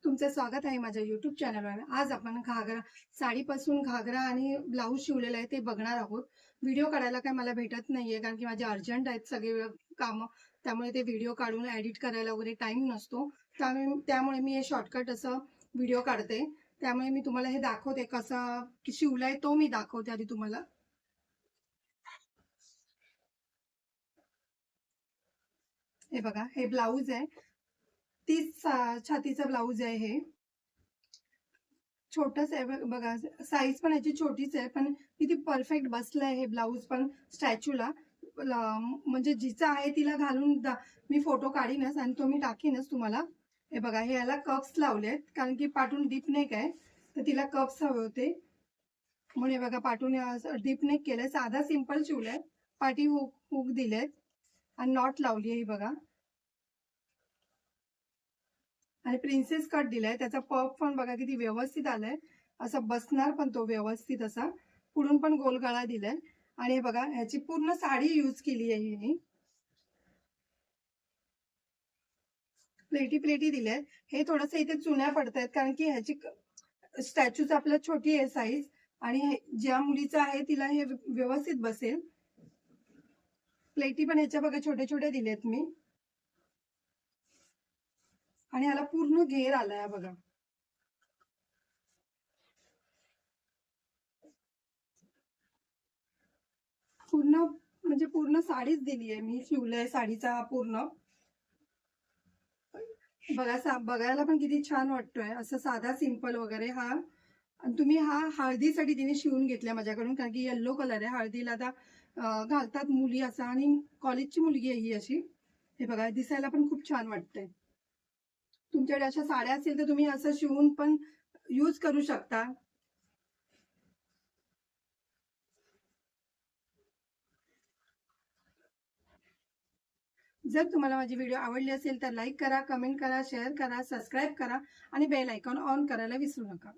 तुमचं स्वागत आहे माझ्या YouTube चॅनलवर। आज आपण घागरा साडीपासून घागरा आणि ब्लाऊज शिवलेला आहे ते बघणार आहोत। व्हिडिओ काढायला काय मला भेटत नाहीये कारण की माझे अर्जंट आहेत सगळे कामं। त्यामुळे ते व्हिडिओ काढून एडिट करायला वगैरे टाइम नसतो। त्यामुळे मी हे शॉर्टकट असं व्हिडिओ काढते। त्यामुळे मी तुम्हाला हे दाखवते कसं शिवलाय तो मी दाखवते आधी तुम्हाला। हे बघा, हे ब्लाऊज आहे, 30 छातीचा ब्लाऊज आहे हे। छोटस आहे बघा, साईज पण याची छोटीच आहे, पण किती परफेक्ट बसलंय हे ब्लाऊज पण स्टॅच्यूला। म्हणजे जिचं आहे तिला घालून मी फोटो काढीनच आणि तो मी टाकीनच तुम्हाला। हे बघा, हे याला कप्स लावलेत कारण की पाठून डीप नेक आहे, तर तिला कप्स हवे होते म्हणून हे बघा पाठून डीप नेक केलंय। साधा सिंपल शिवलंय, पाठी हुक हुक दिलेत आणि नॉट लावली आहे बघा, आणि प्रिन्सेस कट दिलाय। त्याचा पफ पण बघा किती व्यवस्थित आलाय, असं बसणार पण तो व्यवस्थित असा। पुढून पण गोल गळा दिलाय आणि हे बघा ह्याची पूर्ण साडी यूज केली आहे हिने। प्लेटी प्लेटी दिल्यात। हे थोडंसं इथे चुन्या पडतायत कारण की ह्याची स्टॅच्यूच आपलं छोटी आहे साईज, आणि ज्या मुलीचं आहे तिला हे व्यवस्थित बसेल। प्लेटी पण ह्याच्या बघा छोटे छोटे दिलेत मी, आणि ह्याला पूर्ण घेर आलाय बघा। पूर्ण म्हणजे पूर्ण साडीच दिली आहे मी, शिवलंय साडीचा पूर्ण। बघा बघायला पण किती छान वाटतोय, असं साधा सिंपल वगैरे हा। आणि तुम्ही हा हळदीसाठी तिने शिवून घेतलाय माझ्याकडून कारण की येल्लो कलर आहे, हळदीला आता घालतात मुली असा, आणि कॉलेजची मुलगी आहे ही अशी। हे बघा दिसायला पण खूप छान वाटतंय। तुमच्याकडे अशा साड्या असतील तर तुम्ही असं शिवून पण यूज करू शकता। जर तुम्हाला माझी व्हिडिओ आवडली असेल तर लाईक करा, कमेंट करा, शेअर करा, सबस्क्राईब करा आणि बेल आयकॉन ऑन करायला विसरू नका।